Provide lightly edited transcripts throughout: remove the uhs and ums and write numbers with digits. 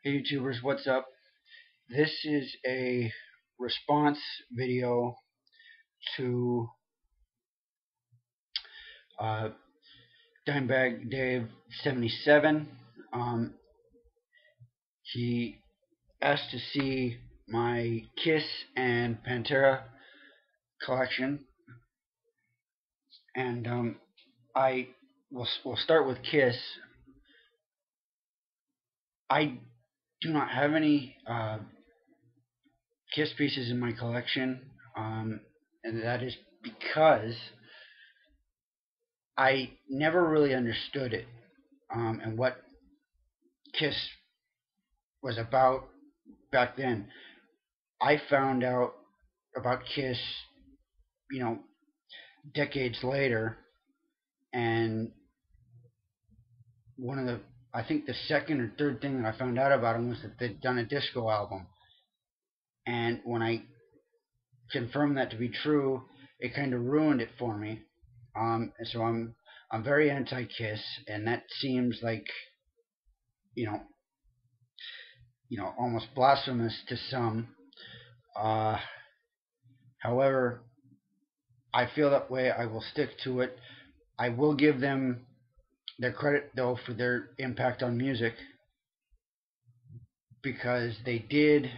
Hey YouTubers, what's up? This is a response video to uh, Dimebagdave77. Um, he asked to see my Kiss and Pantera collection, and I will start with Kiss. I do not have any Kiss pieces in my collection, and that is because I never really understood it, and what Kiss was about back then. I found out about Kiss, you know, decades later, and one of the, I think the second or third thing that I found out about them was that they'd done a disco album. And when I confirmed that to be true, it kind of ruined it for me. And so I'm very anti-Kiss, and that seems like you know almost blasphemous to some. Uh, However, I feel that way. I will stick to it. I will give them their credit though for their impact on music because they did,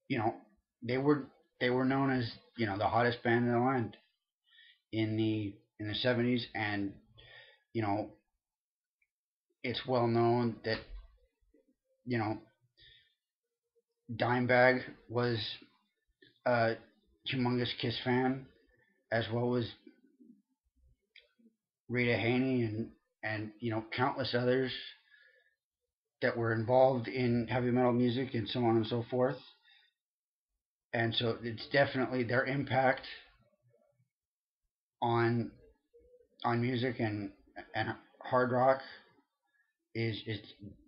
you know, they were they were known as the hottest band in the land in the 70s, and you know it's well known that you know Dimebag was a humongous Kiss fan, as well as Rita Haney and countless others that were involved in heavy metal music and so on and so forth. And so it's definitely their impact on music and hard rock is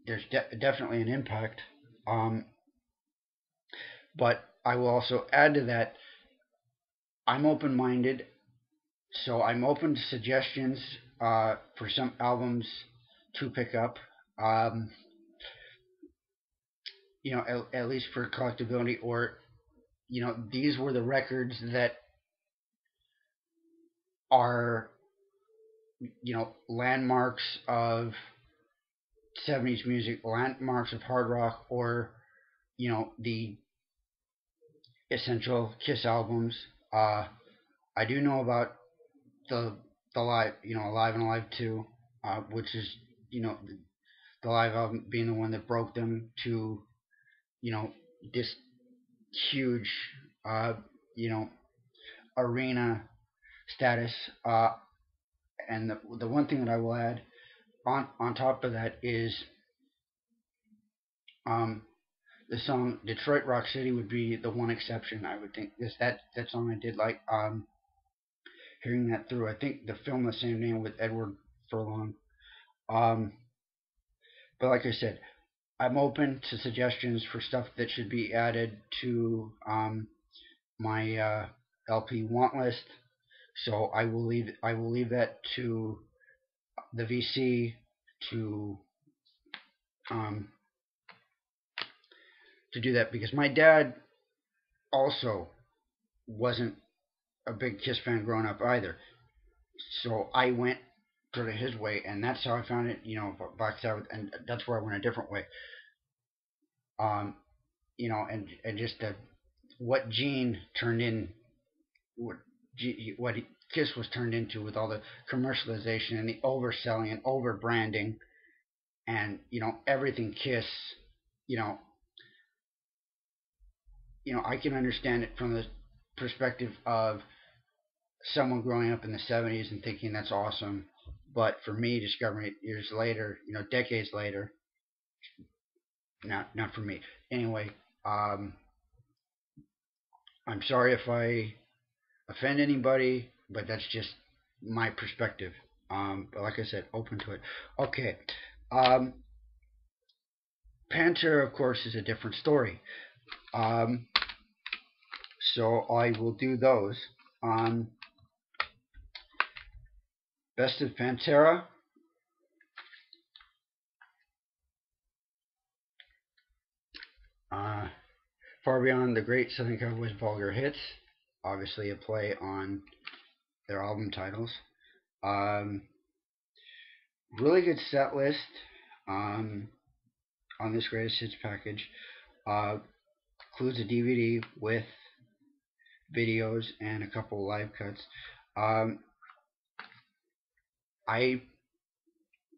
there's definitely an impact. Um, but I will also add to that. I'm open minded, so I'm open to suggestions for some albums to pick up. Um, at least for collectability, or these were the records that are landmarks of 70s music, landmarks of hard rock, or the essential Kiss albums. I do know about the live, Alive and Alive 2, which is the live album being the one that broke them to this huge uh, you know arena status. And the one thing that I will add on top of that is um, the song Detroit Rock City would be the one exception, I would think. That song I did like hearing that through. I think the film the same name with Edward Furlong. Um, but like I said, I'm open to suggestions for stuff that should be added to my LP want list. So I will leave that to the VC to um, do that, because my dad also wasn't a big Kiss fan growing up either. So I went sort of his way, and that's how I found it. Black Sabbath, and that's where I went a different way. Um, and just what Gene turned in, what what Kiss was turned into with all the commercialization and the overselling and over branding, and everything Kiss. You know, I can understand it from the perspective of someone growing up in the 70s and thinking that's awesome. But for me, discovering it years later, decades later, not for me. Anyway, um, I'm sorry if I offend anybody, but that's just my perspective. But like I said, open to it. Okay. Um, Panther, of course, is a different story. Um, so I will do those. Best of Pantera. Uh, Far Beyond the Great Southern Cowboys Vulgar Hits, obviously a play on their album titles. Um, really good set list um, on this greatest hits package. Uh, Includes a DVD with videos and a couple live cuts. Um, I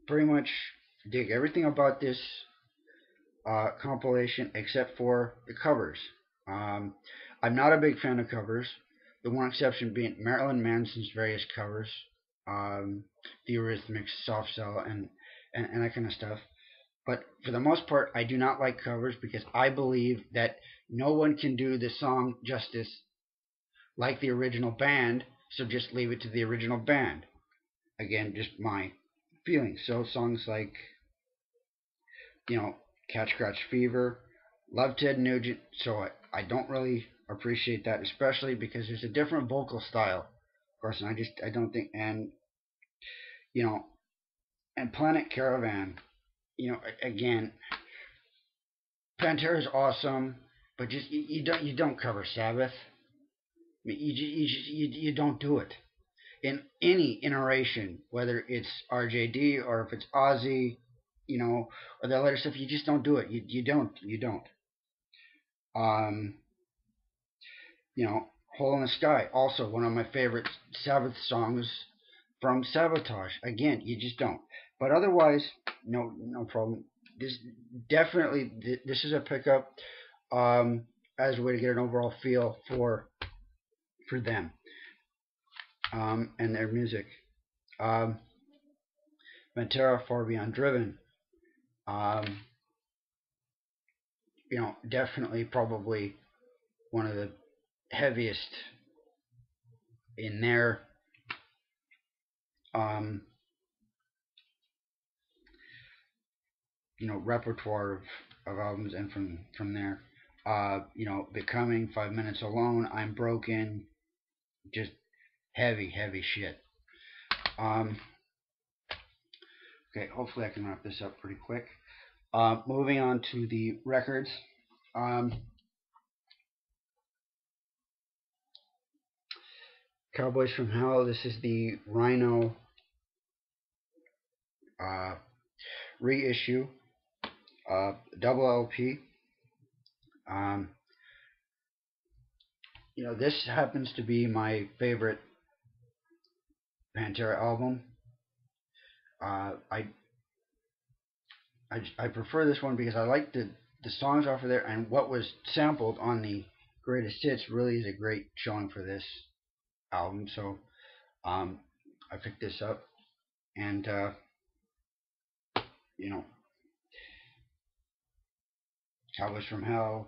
pretty much dig everything about this compilation except for the covers. Um, I'm not a big fan of covers. The one exception being Marilyn Manson's various covers, the Eurythmics, Soft Cell, and that kind of stuff. But for the most part, I do not like covers because I believe that no one can do the song justice like the original band, so just leave it to the original band. Again, just my feelings. So songs like, you know, Catch Scratch Fever, love Ted Nugent, so I don't really appreciate that, especially because there's a different vocal style, of course, and I don't think, and, you know, and Planet Caravan, you know, again, Pantera is awesome, but just you don't cover Sabbath. I mean, you don't do it in any iteration, whether it's RJD or if it's Ozzy, you know, or that other stuff. You just don't do it. You don't. Um, you know, Hole in the Sky, also one of my favorite Sabbath songs from Sabotage. Again, you just don't. But otherwise, no problem. This definitely this is a pickup as a way to get an overall feel for them and their music. Um, Pantera, Far Beyond Driven. Um, you know, definitely probably one of the heaviest in their um, repertoire of albums, and from there, Becoming, 5 Minutes Alone, I'm Broken, just heavy shit. Um, okay, hopefully I can wrap this up pretty quick. Moving on to the records. Um, Cowboys from Hell. This is the Rhino uh, reissue, double LP. Um, this happens to be my favorite Pantera album. I prefer this one because I like the songs off of there, and what was sampled on the greatest hits really is a great showing for this album. So um, I picked this up, and you know, Cowboys from Hell,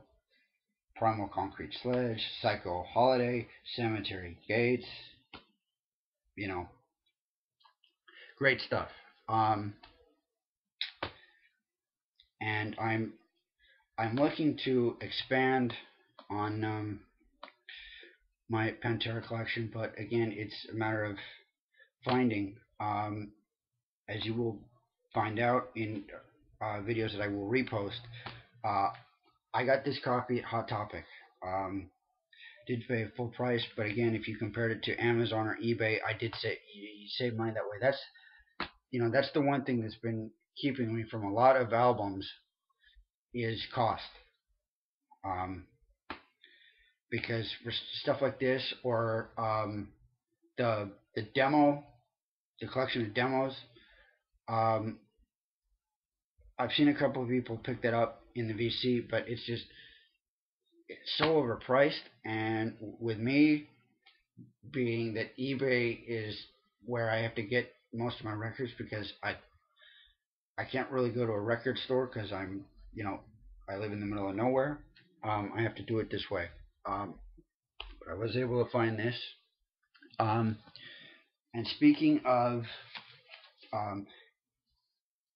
Primal Concrete Sledge, Psycho Holiday, Cemetery Gates. You know, great stuff. Um, and I'm looking to expand on my Pantera collection, but again, it's a matter of finding. As you will find out in videos that I will repost, uh, I got this copy at Hot Topic. Did pay full price, but again, if you compared it to Amazon or eBay, I did say you save money that way. That's the one thing that's been keeping me from a lot of albums is cost. Um, because for stuff like this or the demo, the collection of demos, um, I've seen a couple of people pick that up in the VC, but it's so overpriced. And with me being that eBay is where I have to get most of my records because I can't really go to a record store because I live in the middle of nowhere. I have to do it this way. Um, but I was able to find this. Um, and speaking of um,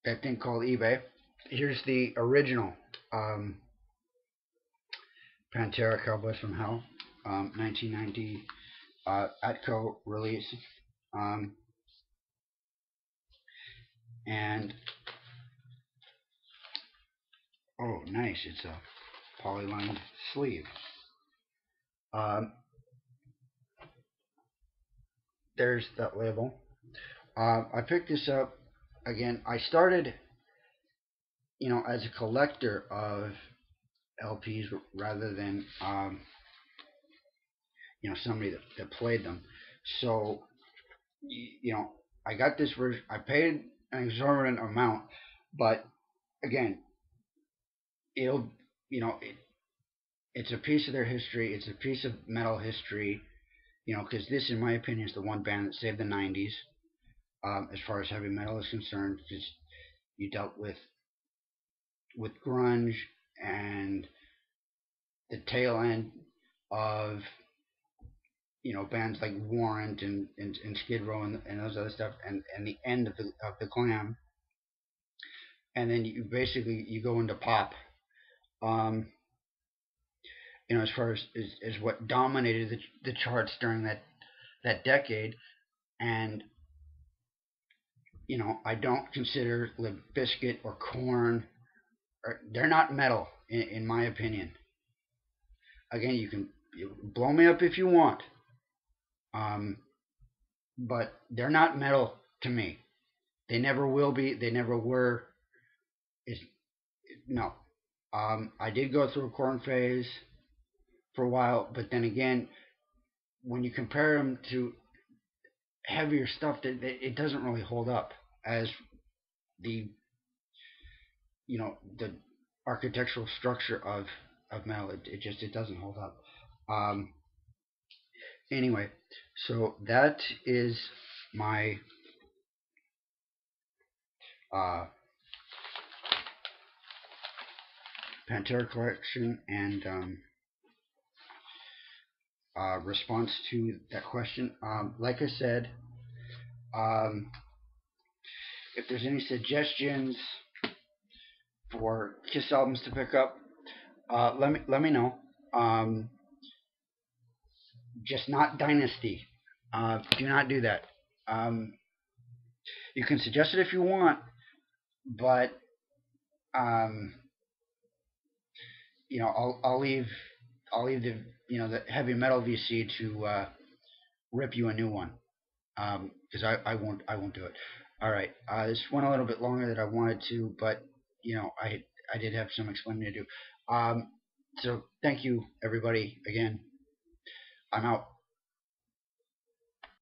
that thing called eBay, here's the original um, Pantera Cowboys from Hell, 1990 Atco release. Um, and oh, nice! It's a polylined sleeve. Um, there's that label. I picked this up again. I started, as a collector of LPs rather than somebody that played them. So I got this version. I paid an exorbitant amount, but again, it'll it's a piece of their history. It's a piece of metal history. Because this, in my opinion, is the one band that saved the '90s as far as heavy metal is concerned. Because you dealt with grunge and the tail end of bands like Warrant and Skid Row and those other stuff, and the end of the glam, and then you go into pop. As far as what dominated the charts during that decade, and I don't consider Limp Bizkit or Korn, they're not metal in my opinion. Again, you blow me up if you want, um, but they're not metal to me. They never will be. They never were. It's, no. I did go through a Korn phase for a while, but then again, when you compare them to heavier stuff, it doesn't really hold up as the the architectural structure of metal. It doesn't hold up. Um, anyway, so that is my uh, Pantera collection and response to that question. Like I said, um, if there's any suggestions for Kiss albums to pick up, let me know. Um, just not Dynasty. Do not do that. Um, you can suggest it if you want, but um, I'll leave the the heavy metal VC to rip you a new one because I won't do it. All right, this went a little bit longer than I wanted to, but I did have some explaining to do. So thank you everybody again. I'm out.